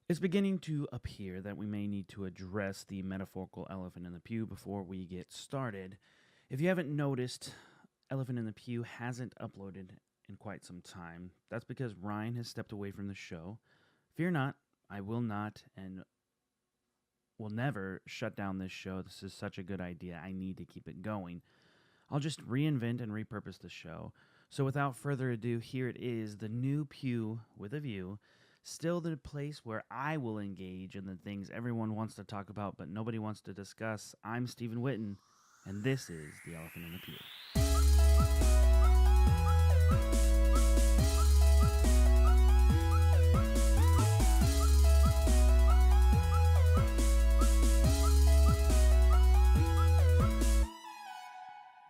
It's beginning to appear that we may need to address the metaphorical elephant in the pew before we get started. If you haven't noticed, Elephant in the Pew hasn't uploaded in quite some time. That's because Ryan has stepped away from the show. Fear not, I will not and will never shut down this show. This is such a good idea. I need to keep it going. I'll just reinvent and repurpose the show. So without further ado, here it is, the new Pew with a View. Still the place where I will engage in the things everyone wants to talk about but nobody wants to discuss. I'm Stephen Whitten, and this is The Elephant in the Pew.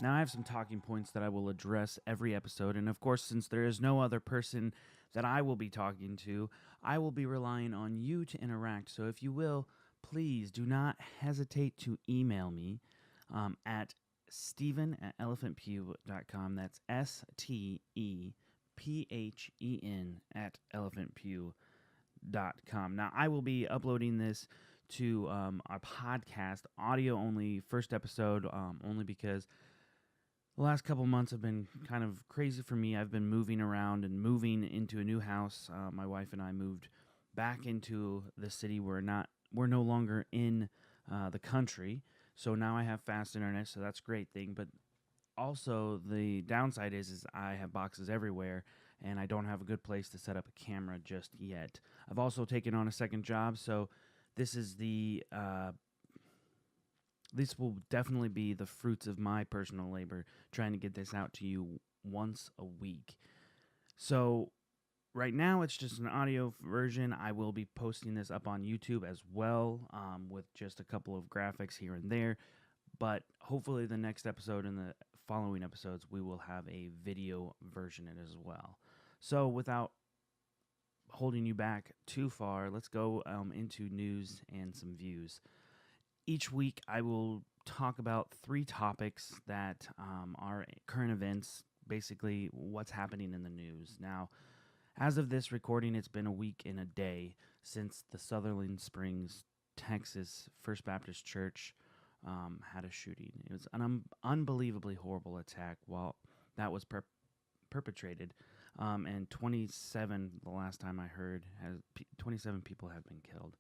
Now, I have some talking points that I will address every episode, and of course, since there is no other person that I will be talking to, I will be relying on you to interact. So if you will, please do not hesitate to email me at Stephen@elephantpew.com. That's STEPHEN at elephantpew.com. Now, I will be uploading this to our podcast, audio only, first episode, only because the last couple months have been kind of crazy for me. I've been moving around and moving into a new house. My wife and I moved back into the city. We're no longer in the country, so now I have fast internet, so that's a great thing. But also the downside is I have boxes everywhere, and I don't have a good place to set up a camera just yet. I've also taken on a second job, so this is this will definitely be the fruits of my personal labor trying to get this out to you once a week. So right now it's just an audio version. I will be posting this up on YouTube as well, with just a couple of graphics here and there. But hopefully the next episode and the following episodes, we will have a video version as well. So without holding you back too far, let's go into news and some views. Each week, I will talk about 3 topics that are current events, basically what's happening in the news. Now, as of this recording, it's been a week and a day since the Sutherland Springs, Texas First Baptist Church had a shooting. It was an unbelievably horrible attack while that was perpetrated, and 27, the last time I heard, 27 people have been killed.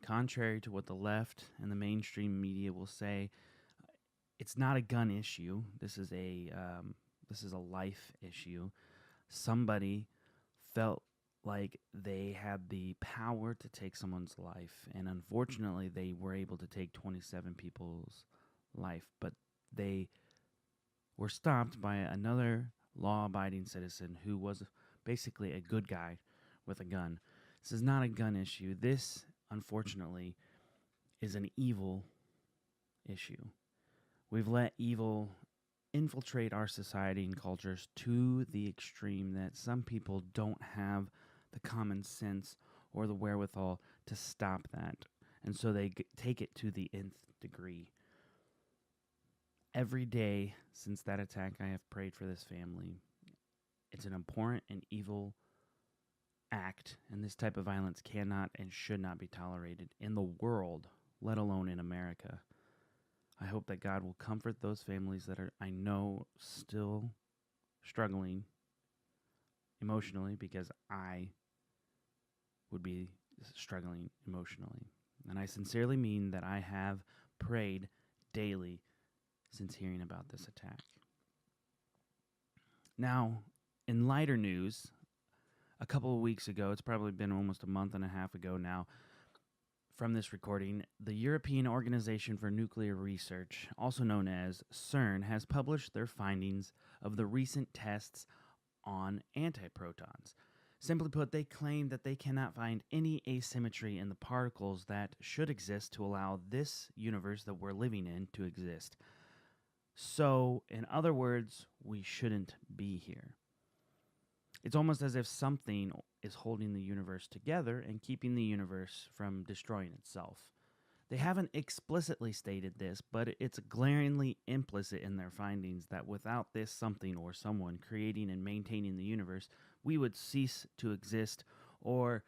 Contrary to what the left and the mainstream media will say, it's not a gun issue. This is a life issue. Somebody felt like they had the power to take someone's life, and unfortunately, they were able to take 27 people's life, but they were stopped by another law-abiding citizen who was basically a good guy with a gun. This is not a gun issue. This, unfortunately, is an evil issue. We've let evil infiltrate our society and cultures to the extreme that some people don't have the common sense or the wherewithal to stop that. And so they take it to the nth degree. Every day since that attack, I have prayed for this family. It's an abhorrent and evil act, and this type of violence cannot and should not be tolerated in the world, let alone in America. I hope that God will comfort those families that are, I know, still struggling emotionally, because I would be struggling emotionally. And I sincerely mean that I have prayed daily since hearing about this attack. Now, in lighter news, a couple of weeks ago, it's probably been almost a month and a half ago now from this recording, the European Organization for Nuclear Research, also known as CERN, has published their findings of the recent tests on antiprotons. Simply put, they claim that they cannot find any asymmetry in the particles that should exist to allow this universe that we're living in to exist. So, in other words, we shouldn't be here. It's almost as if something is holding the universe together and keeping the universe from destroying itself. They haven't explicitly stated this, but it's glaringly implicit in their findings that without this something or someone creating and maintaining the universe, we would cease to exist, or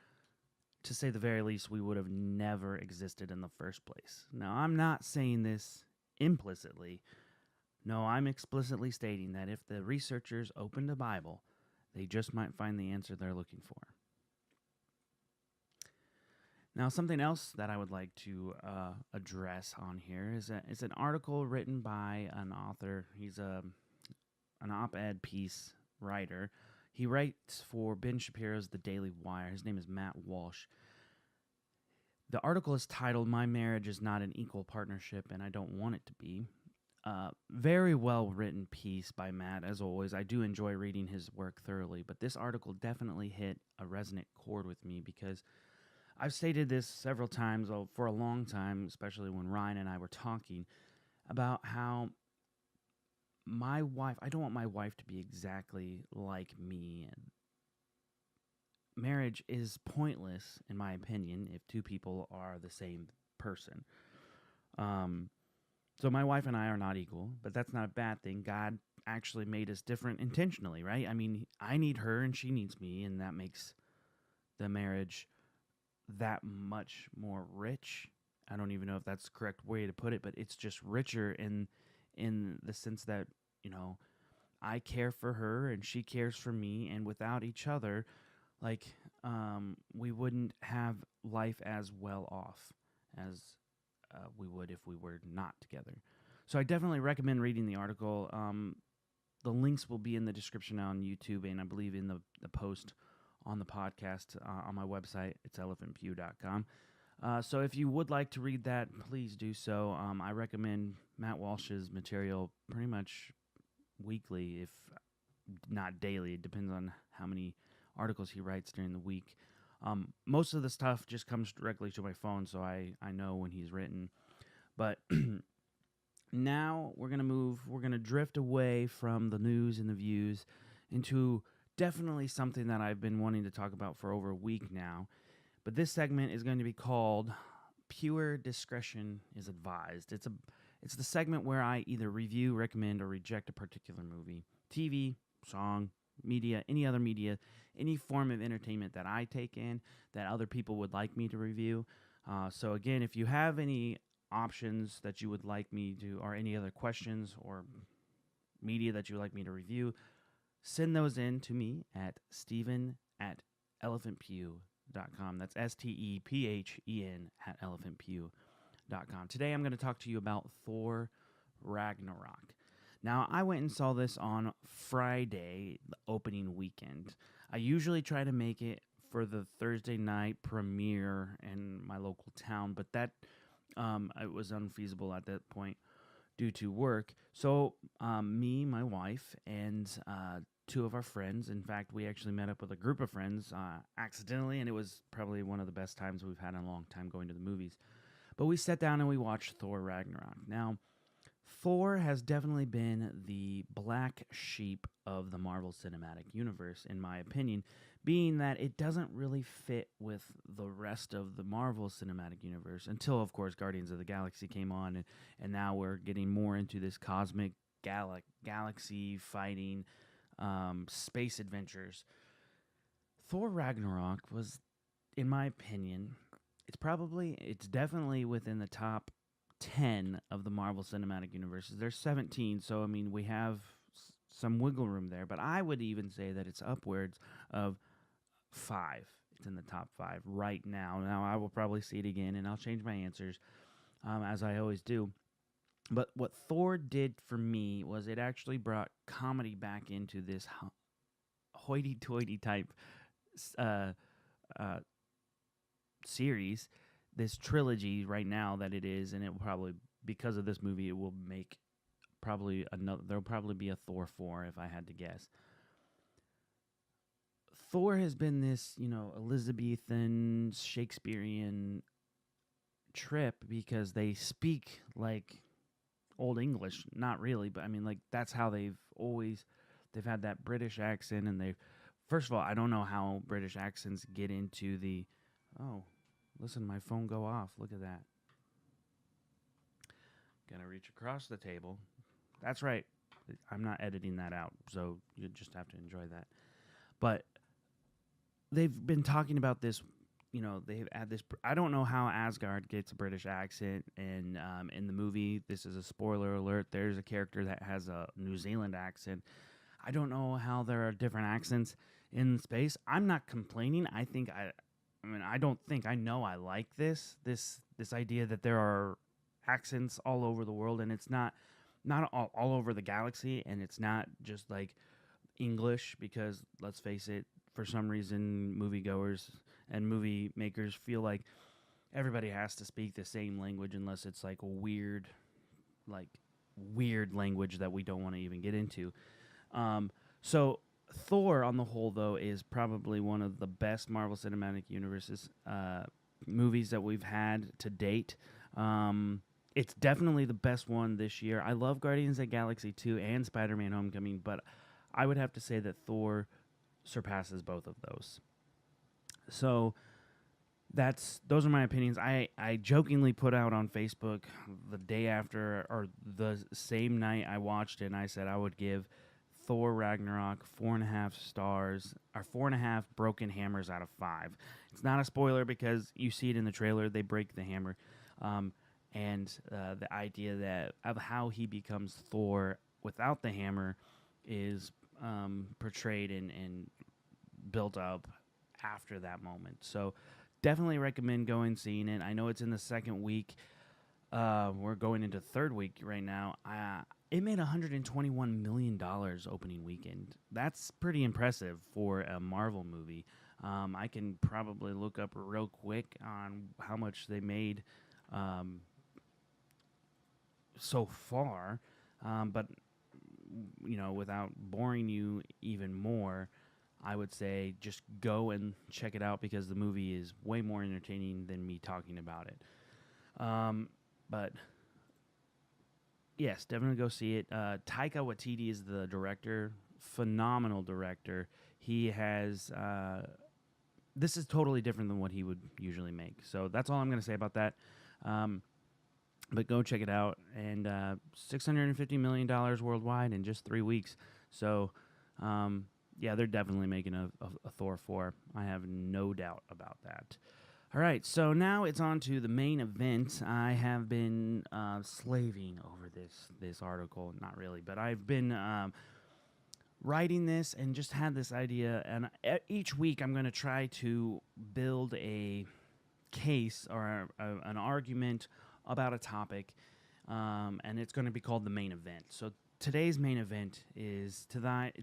to say the very least, we would have never existed in the first place. Now, I'm not saying this implicitly. No, I'm explicitly stating that if the researchers opened a Bible, they just might find the answer they're looking for. Now, something else that I would like to address on here is an article written by an author. He's an op-ed piece writer. He writes for Ben Shapiro's The Daily Wire. His name is Matt Walsh. The article is titled, "My Marriage is Not an Equal Partnership, and I Don't Want It to Be." Very well-written piece by Matt, as always. I do enjoy reading his work thoroughly, but this article definitely hit a resonant chord with me because I've stated this several times for a long time, especially when Ryan and I were talking, about how I don't want my wife to be exactly like me. And marriage is pointless, in my opinion, if two people are the same person. So my wife and I are not equal, but that's not a bad thing. God actually made us different intentionally, right? I mean, I need her and she needs me, and that makes the marriage that much more rich. I don't even know if that's the correct way to put it, but it's just richer in the sense that, I care for her and she cares for me, and without each other, we wouldn't have life as well off as we would if we were not together. So I definitely recommend reading the article. The links will be in the description on YouTube, and I believe in the post on the podcast on my website. It's elephantpew.com. So if you would like to read that, please do so. I recommend Matt Walsh's material pretty much weekly, if not daily. It depends on how many articles he writes during the week. Most of the stuff just comes directly to my phone, so I know when he's written. But now we're going to drift away from the news and the views into definitely something that I've been wanting to talk about for over a week now. But this segment is going to be called Pure Discretion is Advised. It's the segment where I either review, recommend, or reject a particular movie, TV, song, media, any form of entertainment that I take in that other people would like me to review. So again, if you have any options that you would like me to, or any other questions or media that you would like me to review, send those in to me at Stephen@elephantpew.com. That's STEPHEN @elephantpew.com. Today I'm going to talk to you about Thor Ragnarok. Now, I went and saw this on Friday, the opening weekend. I usually try to make it for the Thursday night premiere in my local town, but that it was unfeasible at that point due to work. So me, my wife, and two of our friends, in fact, we actually met up with a group of friends accidentally, and it was probably one of the best times we've had in a long time going to the movies. But we sat down and we watched Thor Ragnarok. Now, Thor has definitely been the black sheep of the Marvel Cinematic Universe, in my opinion, being that it doesn't really fit with the rest of the Marvel Cinematic Universe until, of course, Guardians of the Galaxy came on, and now we're getting more into this cosmic galaxy fighting space adventures. Thor Ragnarok was, in my opinion, it's definitely within the top 10 of the Marvel Cinematic Universes. There's 17, so I mean we have some wiggle room there, but I would even say that it's upwards of 5. It's in the top 5 right now. Now I will probably see it again, and I'll change my answers as I always do. But what Thor did for me was it actually brought comedy back into this hoity-toity type series, this trilogy right now that it is, and it will probably, because of this movie, it will make probably another. There'll probably be a Thor 4 if I had to guess. Thor has been this, Elizabethan Shakespearean trip because they speak like Old English. Not really, but I mean, like, that's how they've had that British accent, and first of all, I don't know how British accents get into the, listen, my phone go off. Look at that. Gonna reach across the table. That's right. I'm not editing that out, so you just have to enjoy that. But they've been talking about this. They've had this. I don't know how Asgard gets a British accent, and in the movie, this is a spoiler alert. There's a character that has a New Zealand accent. I don't know how there are different accents in space. I'm not complaining. I don't think I know. I like this idea that there are accents all over the world, and it's not all over the galaxy, and it's not just like English, because let's face it, for some reason, moviegoers and movie makers feel like everybody has to speak the same language unless it's like like weird language that we don't want to even get into. So Thor, on the whole, though, is probably one of the best Marvel Cinematic Universes movies that we've had to date. It's definitely the best one this year. I love Guardians of the Galaxy 2 and Spider-Man Homecoming, but I would have to say that Thor surpasses both of those. So those are my opinions. I jokingly put out on Facebook the day after, or the same night I watched it, and I said I would give Thor Ragnarok 4.5 stars, or 4.5 broken hammers out of 5. It's not a spoiler because you see it in the trailer. They break the hammer. And the idea that of how he becomes Thor without the hammer is portrayed and built up after that moment. So definitely recommend going seeing it. I know it's in the second week. We're going into third week right now. It made $121 million opening weekend. That's pretty impressive for a Marvel movie. I can probably look up real quick on how much they made so far, but without boring you even more, I would say just go and check it out because the movie is way more entertaining than me talking about it. But yes, definitely go see it. Taika Waititi is the director. Phenomenal director. He has this is totally different than what he would usually make. So that's all I'm going to say about that. But go check it out. And $650 million worldwide in just 3 weeks. So, yeah, they're definitely making a Thor 4. I have no doubt about that. All right, so now it's on to the main event. I have been slaving over this article. Not really, but I've been writing this and just had this idea. And each week I'm going to try to build a case or an argument about a topic, and it's going to be called the main event. So today's main event is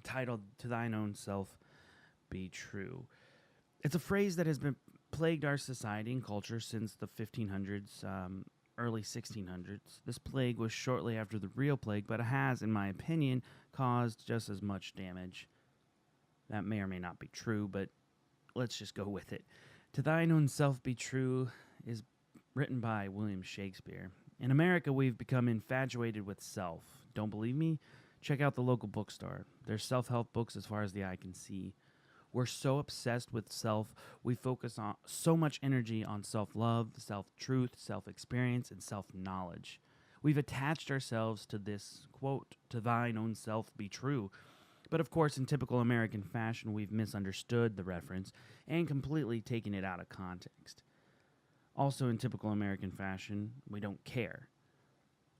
titled "To Thine Own Self Be True." It's a phrase that has been plagued our society and culture since the 1500s, early 1600s. This plague was shortly after the real plague, but it has, in my opinion, caused just as much damage. That may or may not be true, but let's just go with it. "To Thine Own Self Be True" is written by William Shakespeare. In America, we've become infatuated with self. Don't believe me? Check out the local bookstore. There's self-help books as far as the eye can see. We're so obsessed with self, we focus on so much energy on self-love, self-truth, self-experience, and self-knowledge. We've attached ourselves to this, quote, "To thine own self be true." But of course, in typical American fashion, we've misunderstood the reference and completely taken it out of context. Also, in typical American fashion, we don't care.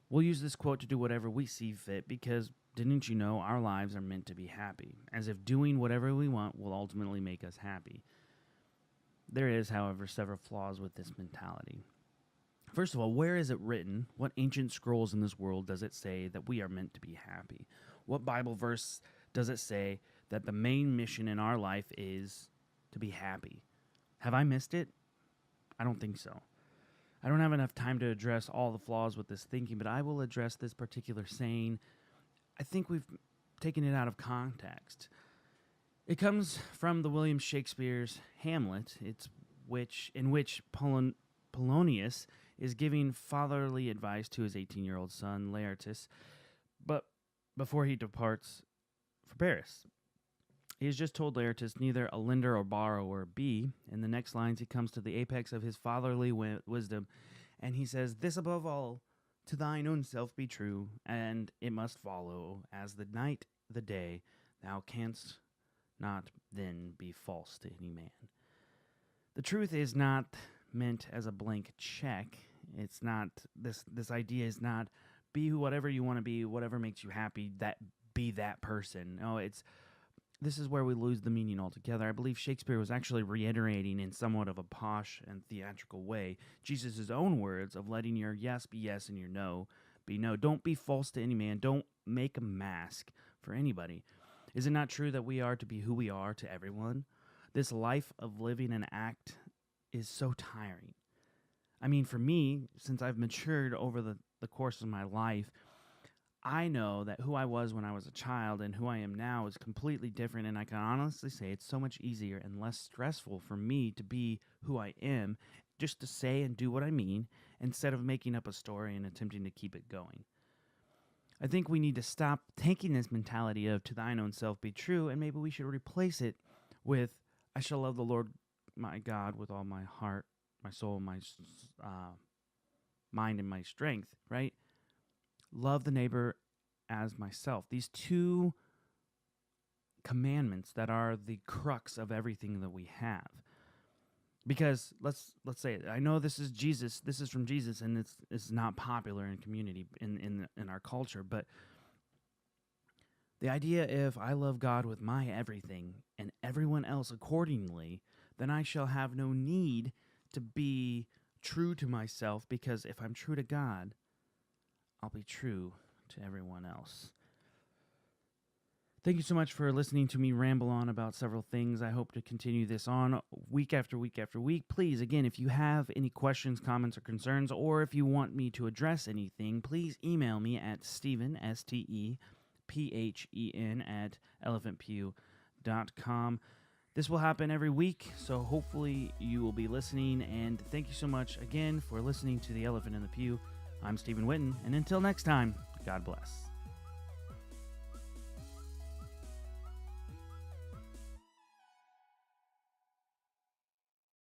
We'll use this quote to do whatever we see fit because, didn't you know, our lives are meant to be happy, as if doing whatever we want will ultimately make us happy. There is, however, several flaws with this mentality. First of all, where is it written? What ancient scrolls in this world does it say that we are meant to be happy? What Bible verse does it say that the main mission in our life is to be happy? Have I missed it? I don't think so. I don't have enough time to address all the flaws with this thinking, but I will address this particular saying. I think we've taken it out of context. It comes from the William Shakespeare's Hamlet, in which Polonius is giving fatherly advice to his 18-year-old son, Laertes, but before he departs for Paris. He has just told Laertes neither a lender or borrower be. In the next lines, he comes to the apex of his fatherly wisdom, and he says, "This above all, to thine own self be true, and it must follow, as the night the day, thou canst not then be false to any man. The truth is not meant as a blank check. It's not, this idea is not be whatever you want to be, whatever makes you happy, be that person. No, this is where we lose the meaning altogether. I believe Shakespeare was actually reiterating in somewhat of a posh and theatrical way Jesus' own words of letting your yes be yes and your no be no. Don't be false to any man. Don't make a mask for anybody. Is it not true that we are to be who we are to everyone? This life of living an act is so tiring. I mean, for me, since I've matured over the course of my life, I know that who I was when I was a child and who I am now is completely different, and I can honestly say it's so much easier and less stressful for me to be who I am, just to say and do what I mean, instead of making up a story and attempting to keep it going. I think we need to stop taking this mentality of to thine own self be true, and maybe we should replace it with I shall love the Lord my God with all my heart, my soul, my mind, and my strength, right? Love the neighbor as myself. These two commandments that are the crux of everything that we have. Because let's say it. I know this is Jesus. This is from Jesus, and it's not popular in community in our culture. But the idea, if I love God with my everything and everyone else accordingly, then I shall have no need to be true to myself. Because if I'm true to God, I'll be true to everyone else. Thank you so much for listening to me ramble on about several things. I hope to continue this on week after week after week. Please, again, if you have any questions, comments, or concerns, or if you want me to address anything, please email me at Stephen, Stephen, at elephantpew.com. This will happen every week, so hopefully you will be listening. And thank you so much again for listening to The Elephant in the Pew. I'm Stephen Whitten, and until next time, God bless.